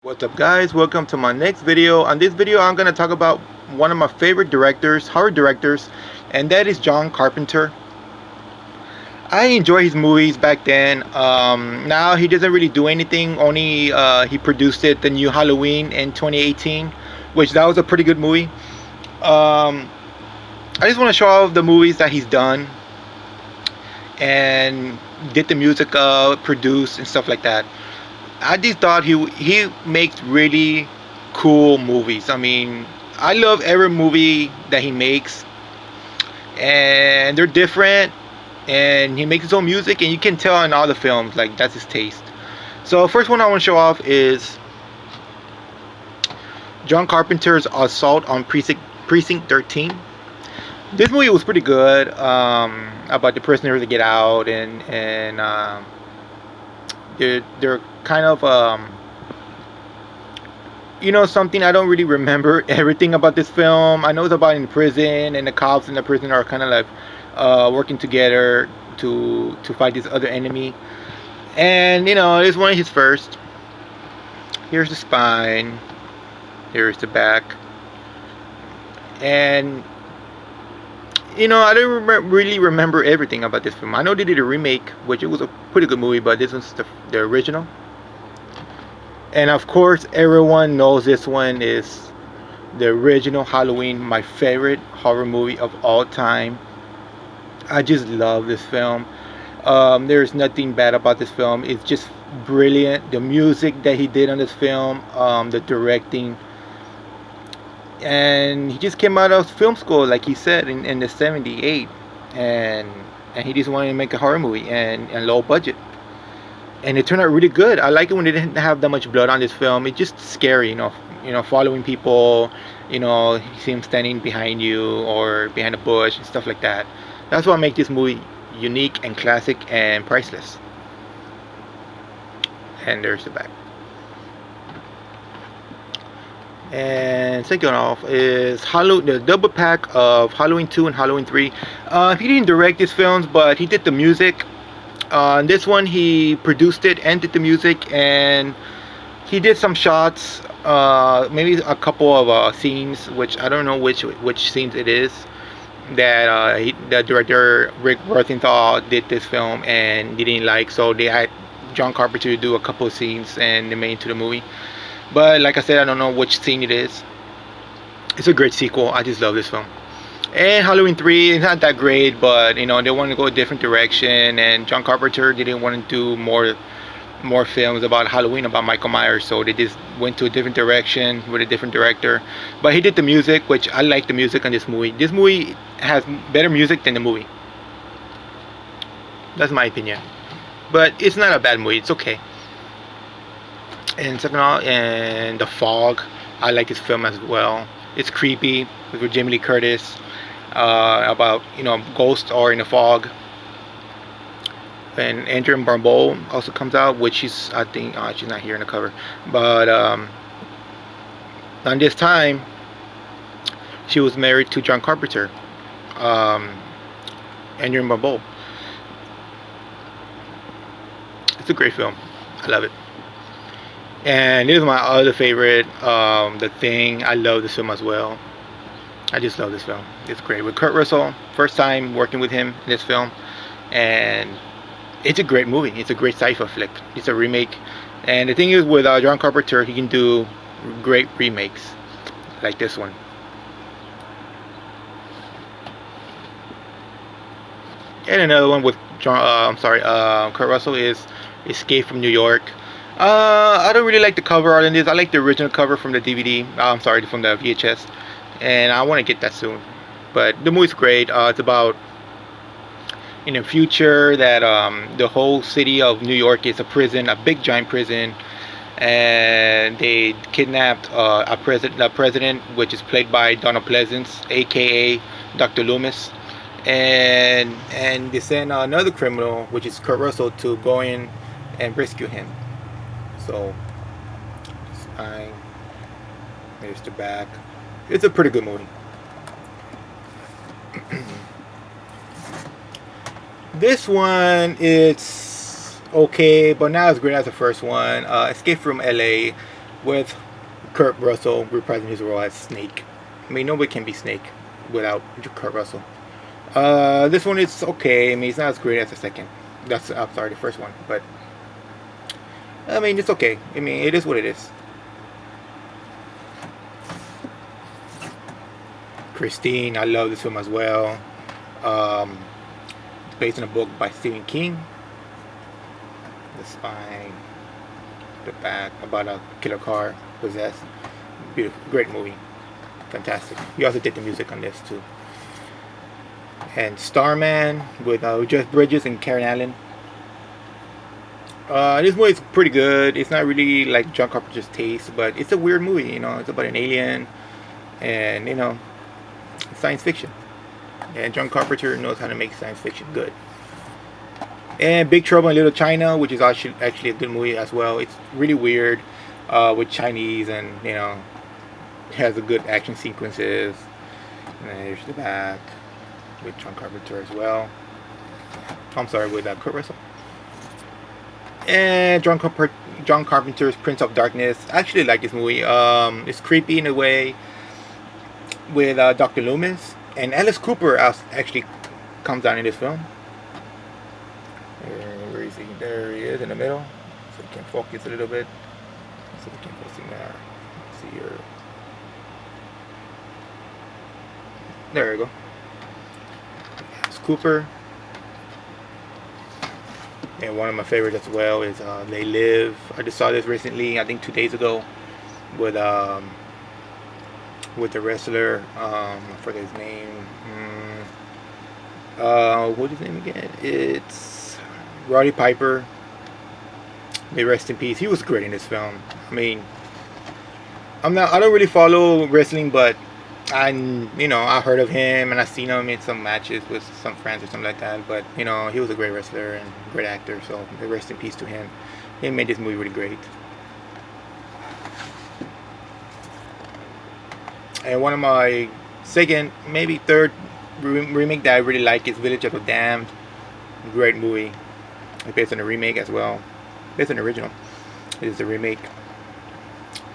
What's up guys, welcome to my next video. On this video I'm going to talk about one of my favorite directors, horror directors, and that is John Carpenter. I enjoy his movies back then. Now he doesn't really do anything, only he produced the new Halloween in 2018, which that was a pretty good movie. I just want to show off the movies that he's done and did the music produced and stuff like that. I just thought he makes really cool movies. I mean, I love every movie that he makes, and they're different. And he makes his own music, and you can tell in all the films, like, that's his taste. So first one I want to show off is John Carpenter's Assault on Precinct 13. This movie was pretty good, about the prisoners that get out, and they're kind of something. I don't really remember everything about this film. I know it's about in prison, and the cops in the prison are kind of like working together to fight this other enemy. And it's one of his first. Here's the spine, here's the back, and I don't really remember everything about this film. I know they did a remake, which it was a pretty good movie, but this one's the original. And of course, everyone knows this one is the original Halloween, my favorite horror movie of all time. I just love this film. There's nothing bad about this film. It's just brilliant. The music that he did on this film, the directing. And he just came out of film school, like he said, in the 78, and he just wanted to make a horror movie and low budget, and it turned out really good. I like it when they didn't have that much blood on this film. It's just scary, following people, you see him standing behind you or behind a bush and stuff like that. That's what makes this movie unique and classic and priceless. And there's the back. And second off is the double pack of Halloween 2 and Halloween 3. He didn't direct these films, but he did the music. This one he produced it and did the music, and he did some shots, maybe a couple of scenes, which I don't know which scenes it is, that the director Rick Rosenthal did this film and he didn't like, so they had John Carpenter do a couple of scenes and they made it into the movie. But like I said, I don't know which scene it is. It's a great sequel. I just love this film. And Halloween 3 is not that great, but they want to go a different direction, and John Carpenter didn't want to do more films about Halloween, about Michael Myers, so they just went to a different direction with a different director. But he did the music, which I like the music on this movie. This movie has better music than the movie. That's my opinion. But it's not a bad movie. It's okay. And second of all, and The Fog, I like this film as well. It's creepy, with Jamie Lee Curtis, about ghosts are in the fog. And Andrew Barbeau also comes out, which she's, I think, she's not here in the cover, but on this time she was married to John Carpenter, Andrew Barbeau. It's a great film. I love it. And this is my other favorite, The Thing. I love this film as well. I just love this film. It's great. With Kurt Russell, first time working with him in this film. And it's a great movie. It's a great sci-fi flick. It's a remake. And the thing is, with John Carpenter, he can do great remakes like this one. And another one with Kurt Russell is Escape from New York. I don't really like the cover art in this. I like the original cover from the DVD. From the VHS, and I want to get that soon. But the movie's great. It's about in the future that the whole city of New York is a prison, a big giant prison, and they kidnapped a president, which is played by Donald Pleasence, aka Dr. Loomis, and they send another criminal, which is Kurt Russell, to go in and rescue him. So, spine, here's the back. It's a pretty good movie. This one, it's okay, but not as great as the first one. Escape from LA. with Kurt Russell reprising his role as Snake. I mean, nobody can be Snake without Kurt Russell. This one is okay. I mean, it's not as great as the second. I'm sorry, the first one. But I mean, it's okay. I mean, it is what it is. Christine, I love this film as well. It's based on a book by Stephen King. The spine, the back, about a killer car possessed. Beautiful, great movie, fantastic. He also did the music on this too. And Starman with Jeff Bridges and Karen Allen. This movie is pretty good. It's not really like John Carpenter's taste, but it's a weird movie. You know, it's about an alien, and you know, science fiction. And John Carpenter knows how to make science fiction good. And Big Trouble in Little China, which is actually a good movie as well. It's really weird with Chinese, and you know, has a good action sequences. And there's the back with John Carpenter as well. I'm sorry, with Kurt Russell. And John Carpenter's Prince of Darkness. I actually like this movie. It's creepy in a way with Dr. Loomis. And Alice Cooper actually comes down in this film. Where is he? There he is in the middle. So we can focus a little bit. So we can focus in there. See here. There we go. Alice Cooper. And one of my favorites as well is They Live. I just saw this recently, I think 2 days ago, with the wrestler. I forget his name. What is his name again? It's Roddy Piper. May rest in peace. He was great in this film. I mean, I don't really follow wrestling, but I heard of him and I seen him in some matches with some friends or something like that. But you know, he was a great wrestler and great actor. So may rest in peace to him. He made this movie really great. And one of my second, maybe third remake that I really like is Village of the Damned. Great movie. It's based on a remake as well. Based on the original. It is a remake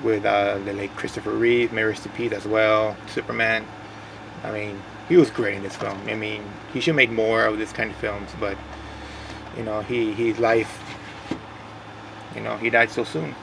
with the late Christopher Reeve, may rest in peace as well. Superman. I mean, he was great in this film. I mean, he should make more of this kind of films, but you know, his life, you know, he died so soon.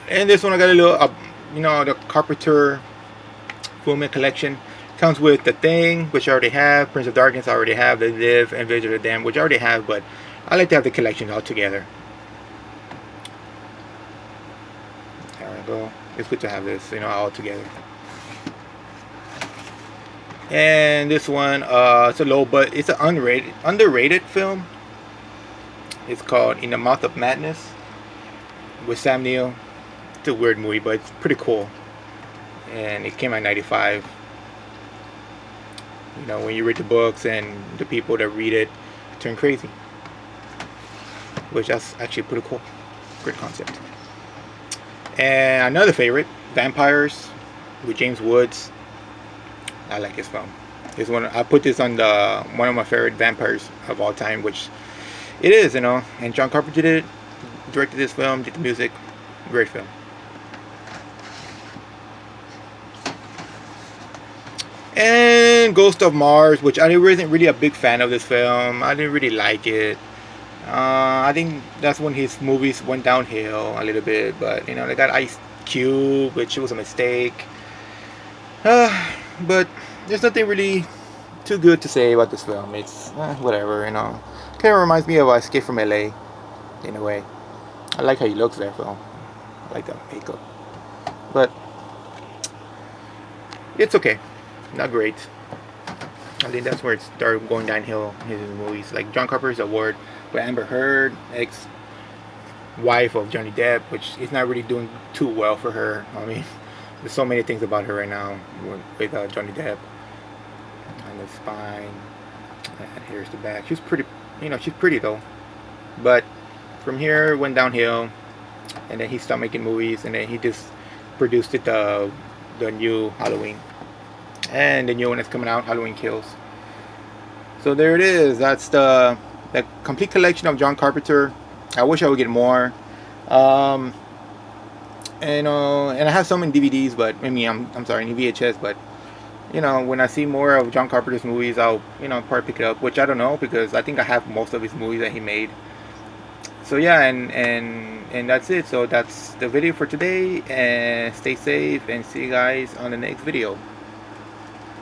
And this one I got a little, you know, the Carpenter Fullman collection. Comes with The Thing, which I already have. Prince of Darkness I already have. They Live and Village of the Damned, which I already have, but I like to have the collection all together. There we go. It's good to have this, you know, all together. And this one, it's a low, but it's an underrated film. It's called In the Mouth of Madness with Sam Neill. It's a weird movie, but it's pretty cool. And it came out in '95. You know, when you read the books and the people that read it turn crazy. Which that's actually pretty cool. Great concept. And another favorite, Vampires with James Woods. I like this film. This one, I put this on one of my favorite vampires of all time, which it is, you know. And John Carpenter did it, directed this film, did the music. Great film. And Ghost of Mars, which I wasn't really a big fan of this film. I didn't really like it. I think that's when his movies went downhill a little bit. But, you know, they got Ice Cube, which was a mistake. But there's nothing really too good to say about this film. It's whatever, you know. Kind of reminds me of Escape from LA, in a way. I like how he looks there, film. I like that makeup. But it's okay. Not great. I think that's where it started going downhill in his movies. Like John Carpenter's Award with Amber Heard, ex-wife of Johnny Depp, which is not really doing too well for her. I mean, there's so many things about her right now with Johnny Depp. And the spine. And here's the back. She's pretty, you know, she's pretty though. But from here it went downhill. And then he stopped making movies. And then he just produced the new Halloween. And the new one that's coming out, Halloween Kills. So there it is. That's the complete collection of John Carpenter. I wish I would get more. and I have some in DVDs, but I mean, I'm sorry, in VHS, but when I see more of John Carpenter's movies, I'll probably pick it up, which I don't know because I think I have most of his movies that he made. So yeah, and that's it. So that's the video for today, and stay safe and see you guys on the next video.